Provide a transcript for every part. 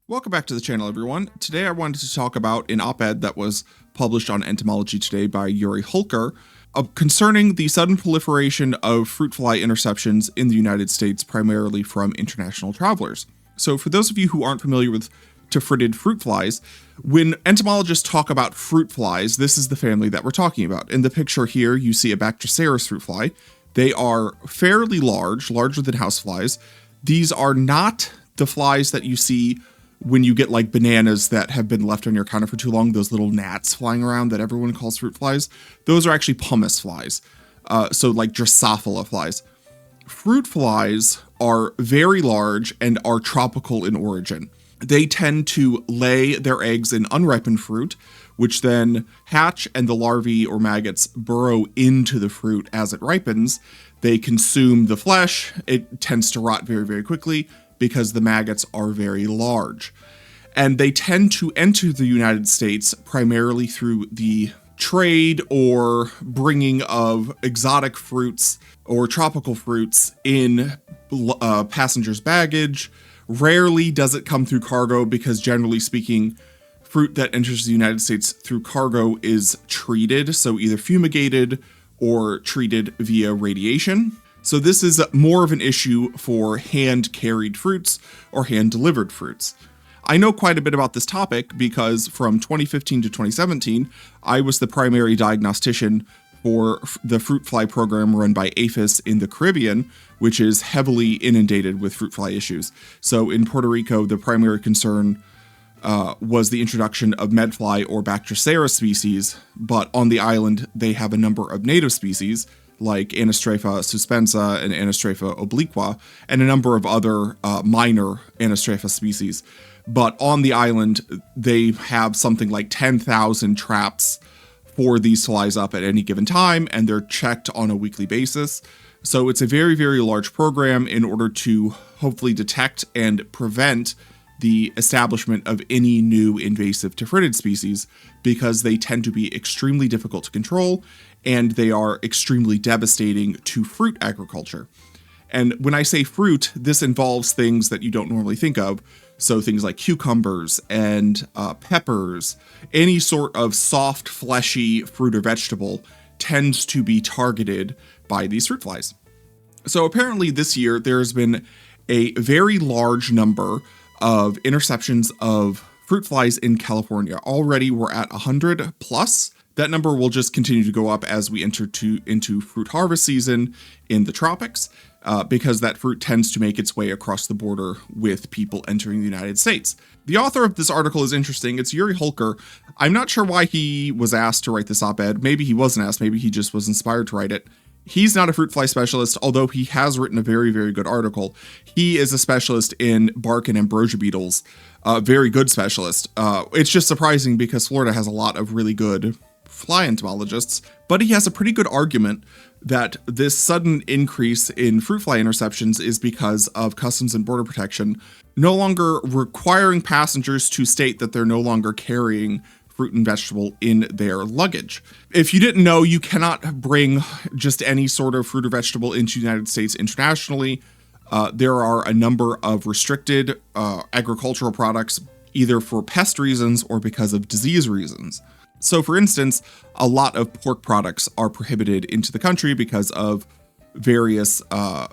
Welcome back to the channel, everyone. Today I wanted to talk about an op-ed that was published on Entomology Today by Jiri Hulcr concerning the sudden proliferation of fruit fly interceptions in the United States, primarily from international travelers. So for those of you who aren't familiar with tephritid fruit flies, when entomologists talk about fruit flies, this is the family that we're talking about. In the picture here, you see a Bactroceras fruit fly. They are fairly large, larger than houseflies. These are not the flies that you see when you get like bananas that have been left on your counter for too long, those little gnats flying around that everyone calls fruit flies. Those are actually pumice flies. So like Drosophila flies. Fruit flies are very large and are tropical in origin. They tend to lay their eggs in unripened fruit, which then hatch and the larvae or maggots burrow into the fruit as it ripens. They consume the flesh. It tends to rot very, very quickly because the maggots are very large. And they tend to enter the United States primarily through the trade or bringing of exotic fruits or tropical fruits in passengers' baggage. Rarely does it come through cargo because, generally speaking, fruit that enters the United States through cargo is treated, so either fumigated or treated via radiation. So this is more of an issue for hand-carried fruits or hand-delivered fruits. I know quite a bit about this topic because from 2015 to 2017, I was the primary diagnostician for the fruit fly program run by APHIS in the Caribbean, which is heavily inundated with fruit fly issues. So in Puerto Rico, the primary concern was the introduction of medfly or Bactroceras species, but on the island, they have a number of native species like Anastropha suspensa and Anastropha obliqua, and a number of other minor Anastropha species. But on the island, they have something like 10,000 traps for these flies up at any given time, and they're checked on a weekly basis. So it's a very, very large program in order to hopefully detect and prevent the establishment of any new invasive tephritid species, because they tend to be extremely difficult to control and they are extremely devastating to fruit agriculture. And when I say fruit, this involves things that you don't normally think of. So things like cucumbers and peppers, any sort of soft, fleshy fruit or vegetable tends to be targeted by these fruit flies. So apparently this year, there's been a very large number of interceptions of fruit flies in California. Already we're at 100 plus. That number will just continue to go up as we enter into fruit harvest season in the tropics, because that fruit tends to make its way across the border with people entering the United States. The author of this article is interesting. It's Jiri Hulcr. I'm not sure why he was asked to write this op-ed. Maybe he wasn't asked. Maybe he just was inspired to write it. He's not a fruit fly specialist, although he has written a very, very good article. He is a specialist in bark and ambrosia beetles, very good specialist. It's just surprising because Florida has a lot of really good fly entomologists, but he has a pretty good argument that this sudden increase in fruit fly interceptions is because of Customs and Border Protection no longer requiring passengers to state that they're no longer carrying fruit and vegetable in their luggage. If you didn't know, you cannot bring just any sort of fruit or vegetable into the United States internationally. There are a number of restricted agricultural products, either for pest reasons or because of disease reasons. So for instance, a lot of pork products are prohibited into the country because of various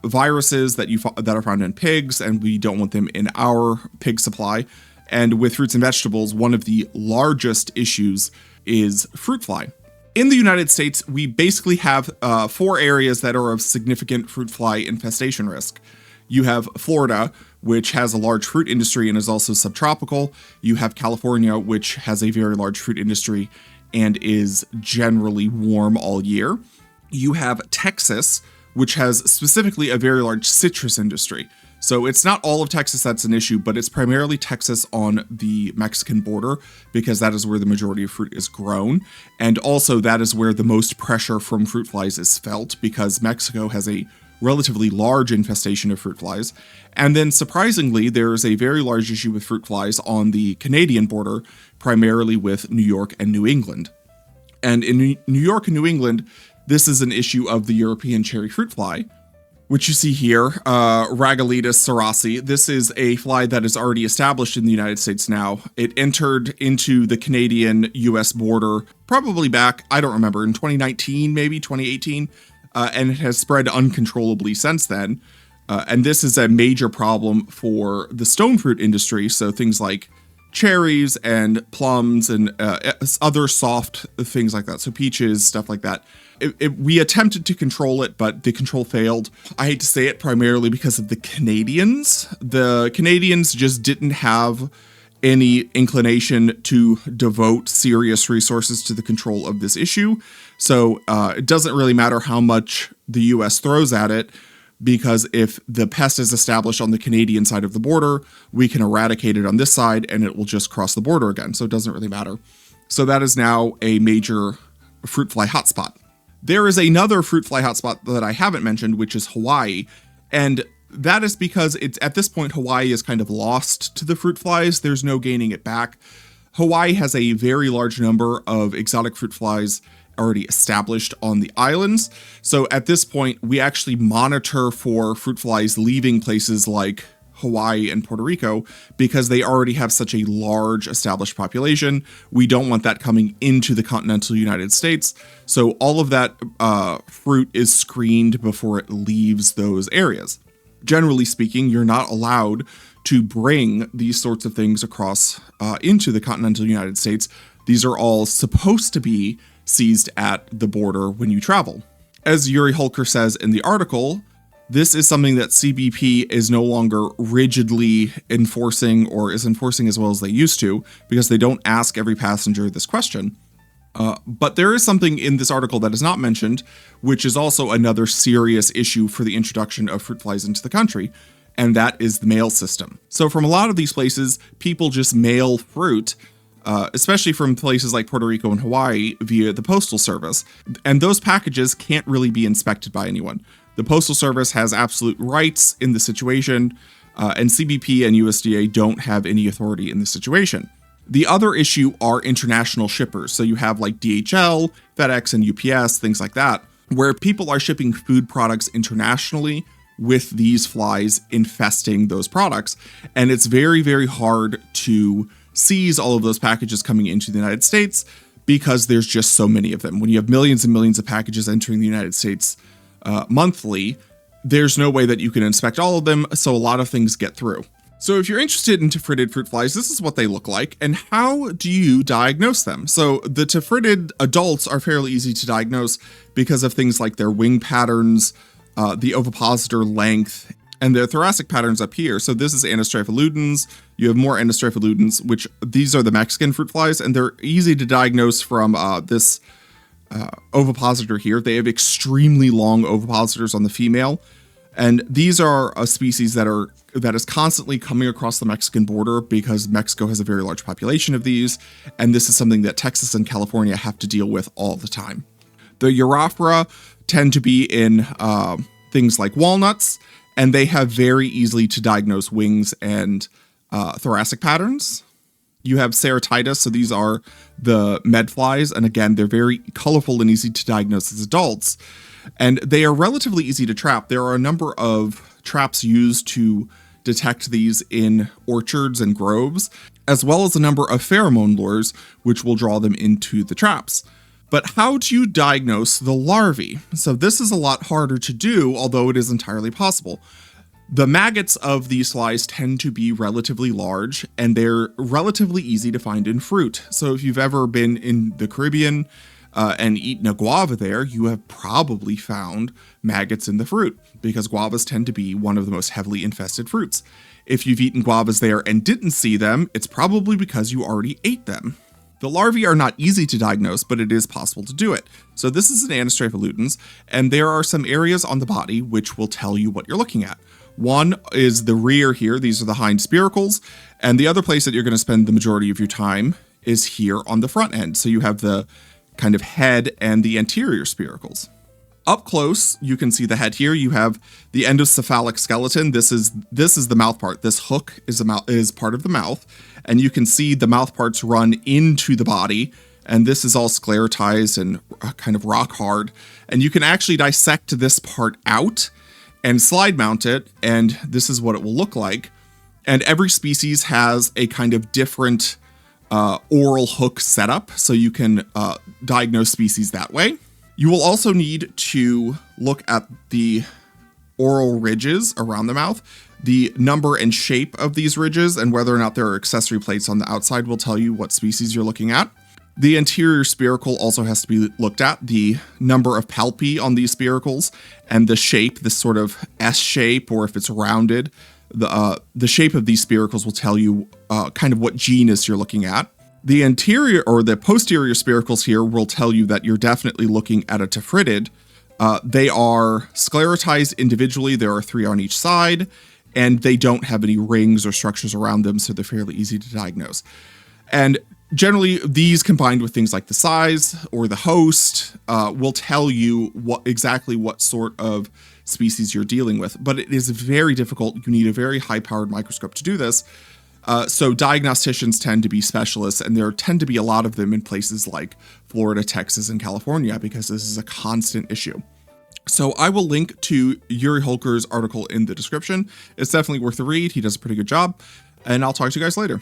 viruses that are found in pigs, and we don't want them in our pig supply. And with fruits and vegetables, one of the largest issues is fruit fly. In the United States, we basically have 4 areas that are of significant fruit fly infestation risk. You have Florida, which has a large fruit industry and is also subtropical. You have California, which has a very large fruit industry and is generally warm all year. You have Texas, which has specifically a very large citrus industry. So it's not all of Texas that's an issue, but it's primarily Texas on the Mexican border, because that is where the majority of fruit is grown. And also that is where the most pressure from fruit flies is felt, because Mexico has a relatively large infestation of fruit flies. And then surprisingly, there is a very large issue with fruit flies on the Canadian border, primarily with New York and New England. And in New York and New England, this is an issue of the European cherry fruit fly, which you see here, Ragalitas cerasi. This is a fly that is already established in the United States now. It entered into the Canadian-US border probably back, I don't remember, in 2019, maybe 2018, and it has spread uncontrollably since then. And this is a major problem for the stone fruit industry, so things like cherries and plums and other soft things like that. So peaches, stuff like that. We attempted to control it, but the control failed. I hate to say it, primarily because of the Canadians. The Canadians just didn't have any inclination to devote serious resources to the control of this issue. So it doesn't really matter how much the US throws at it, because if the pest is established on the Canadian side of the border, we can eradicate it on this side and it will just cross the border again. So it doesn't really matter. So that is now a major fruit fly hotspot. There is another fruit fly hotspot that I haven't mentioned, which is Hawaii. And that is because it's at this point, Hawaii is kind of lost to the fruit flies. There's no gaining it back. Hawaii has a very large number of exotic fruit flies already established on the islands. So at this point, we actually monitor for fruit flies leaving places like Hawaii and Puerto Rico because they already have such a large established population. We don't want that coming into the continental United States. So all of that fruit is screened before it leaves those areas. Generally speaking, you're not allowed to bring these sorts of things across into the continental United States. These are all supposed to be seized at the border when you travel. As Jiri Hulcr says in the article, this is something that CBP is no longer rigidly enforcing or is enforcing as well as they used to, because they don't ask every passenger this question. But there is something in this article that is not mentioned, which is also another serious issue for the introduction of fruit flies into the country, and that is the mail system. So from a lot of these places, people just mail fruit, especially from places like Puerto Rico and Hawaii, via the Postal Service. And those packages can't really be inspected by anyone. The Postal Service has absolute rights in the situation, and CBP and USDA don't have any authority in the situation. The other issue are international shippers. So you have like DHL, FedEx, and UPS, things like that, where people are shipping food products internationally with these flies infesting those products. And it's very, very hard to seize all of those packages coming into the United States because there's just so many of them. When you have millions and millions of packages entering the United States monthly, there's no way that you can inspect all of them, so a lot of things get through. So if you're interested in tephritid fruit flies, this is what they look like, and how do you diagnose them? So the tephritid adults are fairly easy to diagnose because of things like their wing patterns, the ovipositor length, and their thoracic patterns up here. So this is Anastrophaludens. You have more Anastrophaludens, which these are the Mexican fruit flies, and they're easy to diagnose from this ovipositor here. They have extremely long ovipositors on the female, and these are a species that is constantly coming across the Mexican border because Mexico has a very large population of these, and this is something that Texas and California have to deal with all the time. The Europhora tend to be in things like walnuts, and they have very easily to diagnose wings and thoracic patterns. You have Ceratitis, so these are the medflies, and again, they're very colorful and easy to diagnose as adults, and they are relatively easy to trap. There are a number of traps used to detect these in orchards and groves, as well as a number of pheromone lures, which will draw them into the traps. But how do you diagnose the larvae? So this is a lot harder to do, although it is entirely possible. The maggots of these flies tend to be relatively large, and they're relatively easy to find in fruit. So if you've ever been in the Caribbean and eaten a guava there, you have probably found maggots in the fruit, because guavas tend to be one of the most heavily infested fruits. If you've eaten guavas there and didn't see them, it's probably because you already ate them. The larvae are not easy to diagnose, but it is possible to do it. So this is an Anastrophaludens, and there are some areas on the body which will tell you what you're looking at. One is the rear here. These are the hind spiracles. And the other place that you're going to spend the majority of your time is here on the front end. So you have the kind of head and the anterior spiracles. Up close, you can see the head here. You have the endocephalic skeleton. This is the mouth part. This hook is part of the mouth. And you can see the mouth parts run into the body. And this is all sclerotized and kind of rock hard. And you can actually dissect this part out and slide mount it, and this is what it will look like. And every species has a kind of different oral hook setup, so you can diagnose species that way. You will also need to look at the oral ridges around the mouth. The number and shape of these ridges and whether or not there are accessory plates on the outside will tell you what species you're looking at. The anterior spiracle also has to be looked at. The number of palpi on these spiracles and the shape, this sort of S shape, or if it's rounded, the shape of these spiracles will tell you kind of what genus you're looking at. The anterior or the posterior spiracles here will tell you that you're definitely looking at a tephritid. They are sclerotized individually. There are 3 on each side, and they don't have any rings or structures around them, so they're fairly easy to diagnose. And generally, these combined with things like the size or the host will tell you exactly what sort of species you're dealing with. But it is very difficult. You need a very high-powered microscope to do this. So diagnosticians tend to be specialists, and there tend to be a lot of them in places like Florida, Texas, and California, because this is a constant issue. So I will link to Jiri Hulcr's article in the description. It's definitely worth a read. He does a pretty good job, and I'll talk to you guys later.